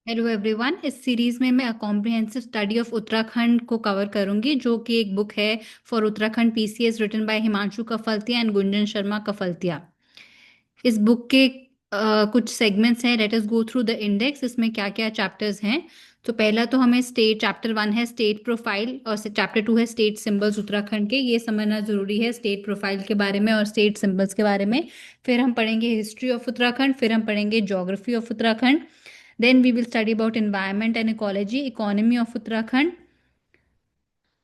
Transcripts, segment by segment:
Hello everyone. इस series में मैं a comprehensive study of Uttarakhand को कवर करूंगी, जो कि एक बुक है for Uttarakhand PCS, written by Himanshu Kafaltia and Gunjan Sharma Kafaltia. इस बुक के कुछ सेगमेंट्स हैं। Let us go through the index. इसमें क्या क्या चैप्टर्स हैं? तो पहला तो हमें स्टेट, चैप्टर 1 है स्टेट प्रोफाइल, और चैप्टर 2 है स्टेट सिंबल्स उत्तराखंड के। ये समझना जरूरी है स्टेट प्रोफाइल के बारे में और स्टेट सिंबल्स के बारे में। फिर हम पढ़ेंगे हिस्ट्री ऑफ उत्तराखंड, फिर हम पढ़ेंगे geography of Uttarakhand. Then we will study about environment and ecology, economy of Uttarakhand,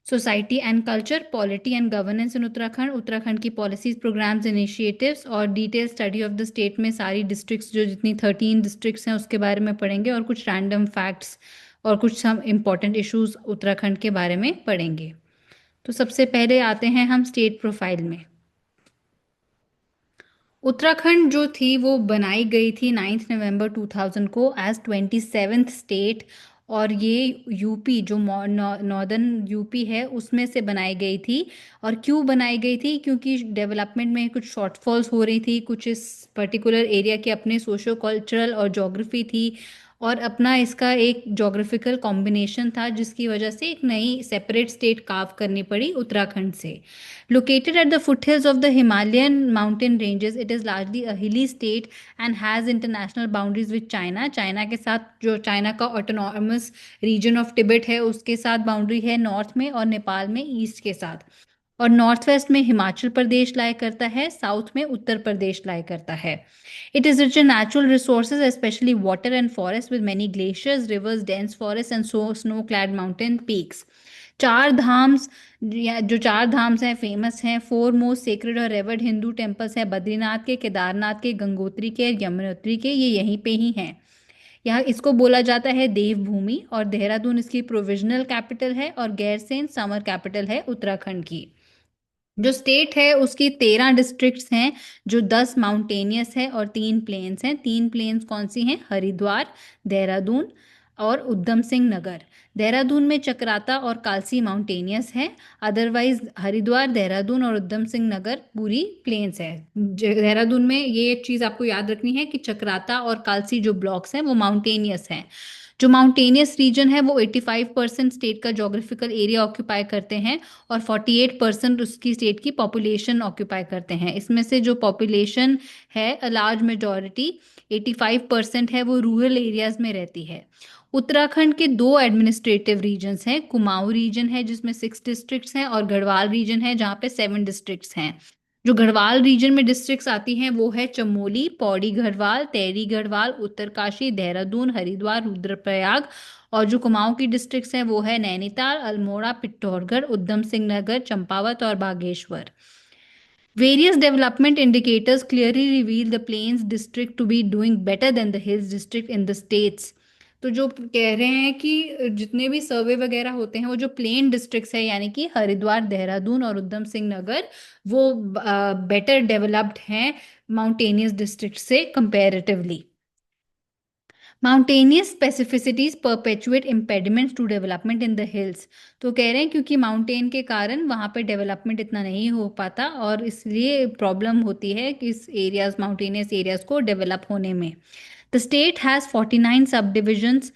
society and culture, polity and governance in Uttarakhand, Uttarakhand की policies, programs, initiatives, और detailed study of the state में सारी districts, जो जितनी 13 districts हैं उसके बारे में पढ़ेंगे, और कुछ random facts और कुछ हम important issues उत्तराखंड के बारे में पढ़ेंगे। तो सबसे पहले आते हैं हम स्टेट प्रोफाइल में। उत्तराखंड जो थी वो बनाई गई थी 9 नवंबर 2000 को एज 27th स्टेट। और ये यूपी जो नॉर्दर्न यूपी है उसमें से बनाई गई थी। और क्यों बनाई गई थी? क्योंकि डेवलपमेंट में कुछ शॉर्टफॉल्स हो रही थी, कुछ इस पर्टिकुलर एरिया के अपने सोशो कल्चरल और जोग्राफी थी, और अपना इसका एक जोग्राफिकल कॉम्बिनेशन था, जिसकी वजह से एक नई सेपरेट स्टेट कार्व करनी पड़ी उत्तराखंड से। Located at the foothills of the Himalayan mountain ranges, it is largely a hilly state and has international boundaries with China. China के साथ, जो चाइना का ऑटोनॉमस रीजन ऑफ तिब्बत है उसके साथ बाउंड्री है नॉर्थ में, और नेपाल में ईस्ट के साथ। और नॉर्थ वेस्ट में हिमाचल प्रदेश लाया करता है, साउथ में उत्तर प्रदेश लाया करता है। It is rich in natural resources, specially water and forest, with many glaciers, reverse, dense forest and snow clad mountain peaks. चार धाम्स, जो चार धाम्स हैं फेमस हैं, फोर मोस्ट सेक्रेड और रेवर्ड हिंदू टेम्पल्स हैं बद्रीनाथ के, केदारनाथ के, गंगोत्री के, यमुनोत्री के, ये यहीं पे ही हैं। यहाँ इसको बोला जाता है देवभूमि। और देहरादून इसकी प्रोविजनल कैपिटल है, और गैरसैंण समर कैपिटल है उत्तराखंड की। जो स्टेट है उसकी 13 डिस्ट्रिक्ट्स हैं, जो 10 माउंटेनियस है और 3 प्लेन्स हैं। 3 प्लेन्स कौन सी हैं? हरिद्वार, देहरादून और उधम सिंह नगर। देहरादून में चक्राता और कालसी माउंटेनियस है। अदरवाइज हरिद्वार, देहरादून और उधम सिंह नगर पूरी प्लेन्स है। देहरादून में ये एक चीज आपको याद रखनी है कि चक्राता और कालसी जो ब्लॉक्स हैं वो माउंटेनियस हैं। जो माउंटेनियस रीजन है वो 85% स्टेट का जोग्राफिकल एरिया ऑक्यूपाई करते हैं, और 48% उसकी स्टेट की पॉपुलेशन ऑक्यूपाई करते हैं। इसमें से जो पॉपुलेशन है, अ लार्ज मेजॉरिटी 85% है, वो रूरल एरियाज में रहती है। उत्तराखंड के दो एडमिनिस्ट्रेटिव रीजन्स हैं। कुमाऊं रीजन है जिसमें 6 डिस्ट्रिक्ट्स हैं, और गढ़वाल रीजन है जहाँ पे 7 डिस्ट्रिक्ट्स हैं। जो गढ़वाल रीजन में डिस्ट्रिक्ट्स आती हैं वो है चमोली, पौड़ी गढ़वाल, टेहरी गढ़वाल, उत्तरकाशी, देहरादून, हरिद्वार, रुद्रप्रयाग। और जो कुमाऊं की डिस्ट्रिक्ट्स हैं वो है नैनीताल, अल्मोड़ा, पिथौरागढ़, उधम सिंह नगर, चंपावत और Bageshwar. Various development indicators clearly reveal the Plains district to be doing better than the Hills district in the states। तो जो कह रहे हैं कि जितने भी सर्वे वगैरह होते हैं वो जो प्लेन डिस्ट्रिक्ट्स है, यानी कि हरिद्वार, देहरादून और उधम सिंह नगर, वो बेटर डेवलप्ड हैं माउंटेनियस डिस्ट्रिक्ट से comparatively. Mountainous specificities perpetuate impediments to development in the hills. तो कह रहे हैं क्योंकि माउंटेन के कारण वहाँ पे डेवलपमेंट इतना नहीं हो पाता, और इसलिए प्रॉब्लम होती है कि इस एरियाज, माउंटेनियस एरियाज को डेवलप होने में। द स्टेट हैज़ 49 सब divisions,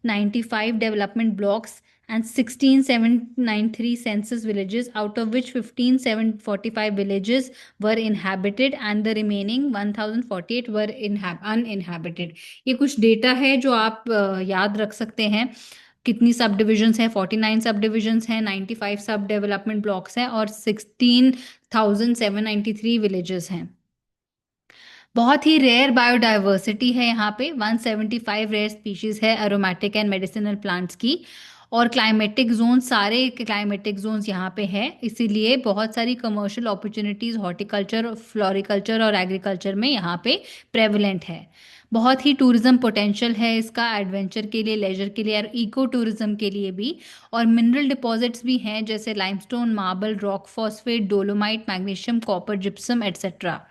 95 development blocks, and 16,793 census villages, out of which 15,745 villages were inhabited and the remaining 1,048 were uninhabited। ये कुछ डेटा है जो आप याद रख सकते हैं। कितनी सब डिविजन्स हैं? 49 सब डिविजन्स हैं, 95 सब डेवलपमेंट ब्लॉक्स हैं, और 16,793 विलेजेस हैं। बहुत ही रेयर बायोडाइवर्सिटी है यहाँ पे। 175 रेयर स्पीशीज है एरोमेटिक एंड मेडिसिनल प्लांट्स की। और क्लाइमेटिक जोन, सारे क्लाइमेटिक जोन्स यहाँ पे हैं, इसीलिए बहुत सारी कमर्शियल अपॉर्चुनिटीज हॉर्टिकल्चर, फ्लोरिकल्चर और एग्रीकल्चर में यहाँ पे प्रेवलेंट है। बहुत ही टूरिज्म पोटेंशियल है इसका, एडवेंचर के लिए, लेजर के लिए और इको टूरिज्म के लिए भी। और मिनरल डिपॉजिट्स भी हैं, जैसे limestone, marble, rock phosphate, dolomite, magnesium, copper, gypsum etcetera.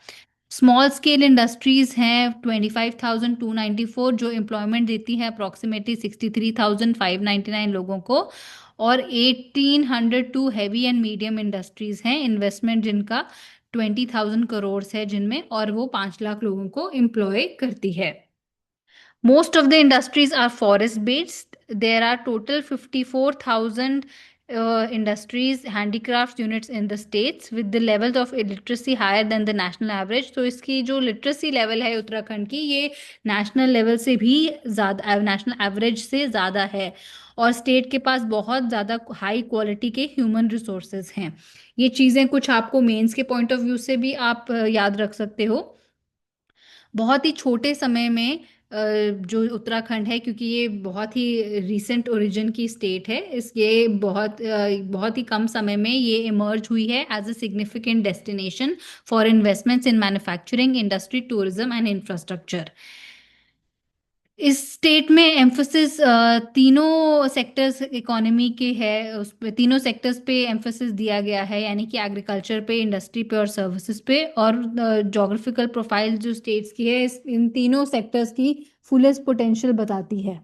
Small scale industries हैं 25,294, जो एम्प्लॉयमेंट देती है अप्रॉक्सीमेटली 63,599 लोगों को। और 1,802 हैवी एंड मीडियम इंडस्ट्रीज हैं, इन्वेस्टमेंट जिनका 20,000 करोड़ है जिनमें, और वो 5 लाख लोगों को एम्प्लॉय करती है। Most of the industries are forest based. There are total 54,000 industries, handicrafts units in the states with the levels of illiteracy higher than the national average. तो इसकी जो लिटरेसी लेवल है उत्तराखंड की, ये नेशनल लेवल से भी ज़्यादा, नेशनल एवरेज से ज़्यादा है। और स्टेट के पास बहुत ज़्यादा हाई क्वालिटी के ह्यूमन रिसोर्सेज हैं। ये चीज़ें कुछ आपको मेंस के पॉइंट ऑफ व्यू से भी आप याद रख सकते हो। बहुत ही छोटे समय में जो उत्तराखंड है, क्योंकि ये बहुत ही रीसेंट ओरिजिन की स्टेट है, इस ये बहुत ही कम समय में ये इमर्ज हुई है as a significant destination for investments in manufacturing industry, tourism and infrastructure. इस स्टेट में एम्फोसिस तीनों सेक्टर्स इकोनॉमी के है, उस पे तीनों सेक्टर्स पे एम्फोसिस दिया गया है, यानी कि एग्रीकल्चर पे, इंडस्ट्री पे और सर्विसेज पे। और जोग्राफिकल प्रोफाइल जो स्टेट्स की है, इन तीनों सेक्टर्स की फुलेस्ट पोटेंशियल बताती है।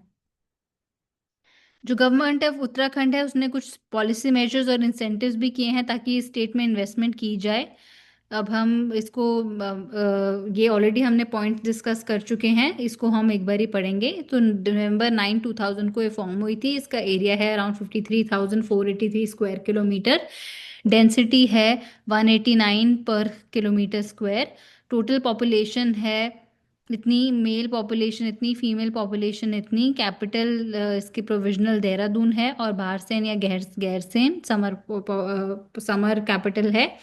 जो गवर्नमेंट ऑफ उत्तराखंड है उसने कुछ पॉलिसी मेजर्स और इंसेंटिव्स भी किए हैं ताकि इस स्टेट में इन्वेस्टमेंट की जाए। अब हम इसको ये ऑलरेडी हमने पॉइंट डिस्कस कर चुके हैं, इसको हम एक बार ही पढ़ेंगे। तो नवंबर 2000 को ये फॉर्म हुई थी। इसका एरिया है अराउंड 53,483 स्क्वायर किलोमीटर। डेंसिटी है 189 पर किलोमीटर स्क्वायर। टोटल पॉपुलेशन है इतनी, मेल पॉपुलेशन इतनी, फीमेल पॉपुलेशन इतनी। कैपिटल इसकी प्रोविजनल देहरादून है, और भारसेन या गैरसेन समर कैपिटल है।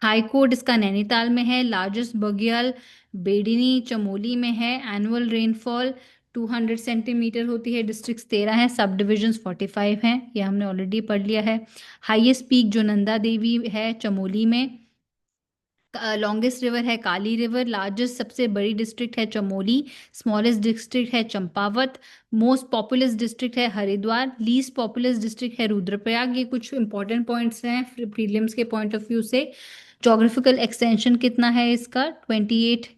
हाई कोर्ट इसका नैनीताल में है। लार्जेस्ट बगियाल बेडिनी चमोली में है। एनुअल रेनफॉल 200 सेंटीमीटर होती है। डिस्ट्रिक्ट 13 है, सब डिविजन्स 45 हैं, ये हमने ऑलरेडी पढ़ लिया है। हाईएस्ट पीक जो नंदा देवी है चमोली में। लॉन्गेस्ट रिवर है काली रिवर। लार्जेस्ट सबसे बड़ी डिस्ट्रिक्ट है चमोली। स्मॉलेस्ट डिस्ट्रिक्ट है चंपावत। मोस्ट पॉपुलस डिस्ट्रिक्ट है हरिद्वार। लीस्ट पॉपुलस डिस्ट्रिक्ट है रुद्रप्रयाग। ये कुछ इंपॉर्टेंट पॉइंट्स हैं प्रीलिम्स के पॉइंट ऑफ व्यू से। जोग्राफिकल एक्सटेंशन कितना है इसका? 28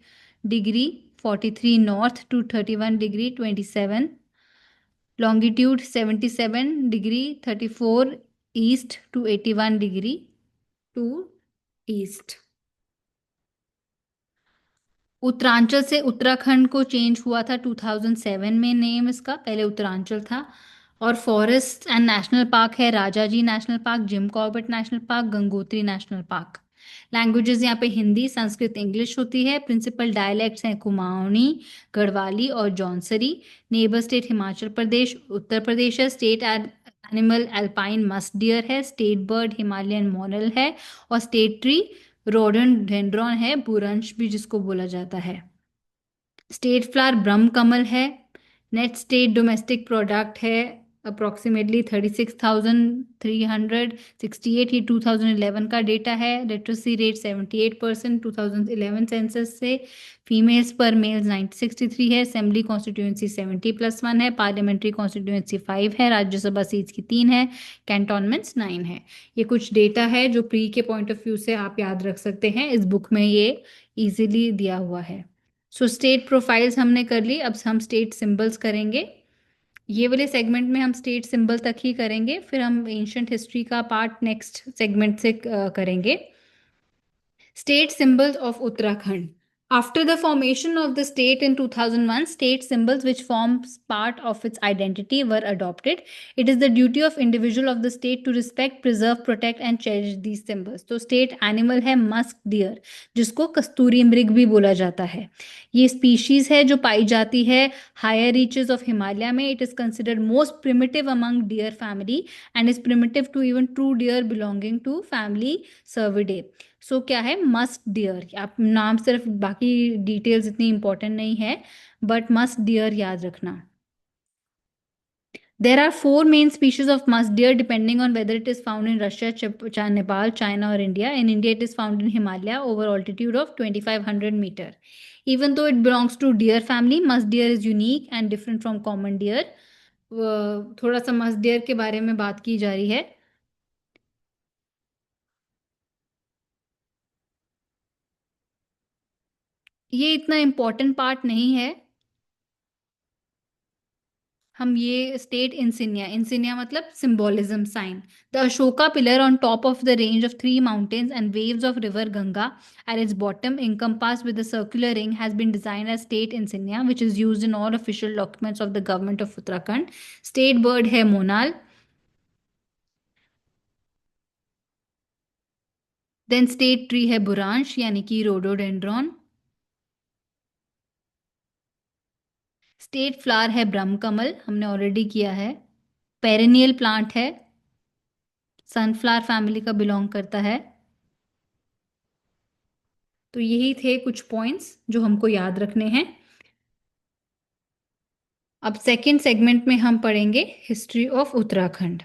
degree 43 north to 31 degree 27 longitude, 77 degree 34 east to 81 degree to east. Uttaranchal से उत्तराखंड को चेंज हुआ था 2007 में नेम इसका, पहले उत्तरांचल था। और फॉरेस्ट एंड नेशनल पार्क है Rajaji national park, Jim Corbett national park, Gangotri national park. Languages यहाँ पे हिंदी, संस्कृत, इंग्लिश होती है। प्रिंसिपल डायलेक्ट्स हैं कुमाऊनी, गढ़वाली और जौनसरी। नेबर स्टेट हिमाचल प्रदेश, उत्तर प्रदेश है। State animal alpine musk deer है। स्टेट बर्ड हिमालयन मोरल है। और स्टेट ट्री रोडोडेंड्रॉन है, बुरंश भी जिसको बोला जाता है। स्टेट फ्लावर ब्रह्म कमल है। नेट स्टेट डोमेस्टिक प्रोडक्ट है अप्रोक्सीमेटली 36,368। ये 2011 का डेटा है। लिटरेसी रेट 78% 2011 सेंसस से। फीमेल्स पर मेल्स 963 है। असेंबली कॉन्स्टिट्यूंसी 70+1 है। पार्लियामेंट्री कॉन्स्टिट्यूंसी 5 है। राज्यसभा सीट्स की 3 है। कैंटोनमेंट्स 9 है। ये कुछ डेटा है जो प्री के पॉइंट ऑफ व्यू से आप याद रख सकते हैं, इस बुक में ये इजीली दिया हुआ है। सो स्टेट प्रोफाइल्स हमने कर ली, अब हम स्टेट सिंबल्स करेंगे। ये वाले सेगमेंट में हम स्टेट सिंबल तक ही करेंगे, फिर हम एंशंट हिस्ट्री का पार्ट नेक्स्ट सेगमेंट से करेंगे। State symbols of Uttarakhand. After the formation of the state in 2001, state symbols which forms part of its identity were adopted. It is the duty of individual of the state to respect, preserve, protect and cherish these symbols. तो state animal है musk dear, जिसको कस्तूरी मृग भी बोला जाता है। ये species है जो पाई जाती है हायर रीचेस ऑफ हिमालय में। It is considered most primitive among deer family and is primitive to even true deer belonging to family Cervidae. So क्या है? Musk deer. आप नाम सिर्फ, बाकी डिटेल्स इतनी इंपॉर्टेंट नहीं है, बट मस्क डियर याद रखना। There are four main species of musk deer depending on whether it is found in Russia, Nepal, China or India. In India, it is found in Himalaya over altitude of 2500 meter. Even though it belongs to deer family, musk deer is unique and different from common deer. थोड़ा सा musk deer के बारे में बात की जा रही है। ये इतना इम्पोर्टेंट पार्ट नहीं है। हम ये स्टेट इंसिनिया, इंसिनिया मतलब symbolism, sign. The Ashoka pillar on top of the range of three mountains and waves of river Ganga at its bottom encompassed with a circular ring has been designed as state insignia which is used in all official documents of the government of Uttarakhand. State bird है मोनाल। Then state tree है बुरांश यानी कि rhododendron. State flower है ब्रह्म कमल, हमने already किया है। Perennial plant है, सनफ्लावर फैमिली का बिलोंग करता है। तो यही थे कुछ पॉइंट्स जो हमको याद रखने हैं। अब सेकंड सेगमेंट में हम पढ़ेंगे हिस्ट्री ऑफ उत्तराखंड।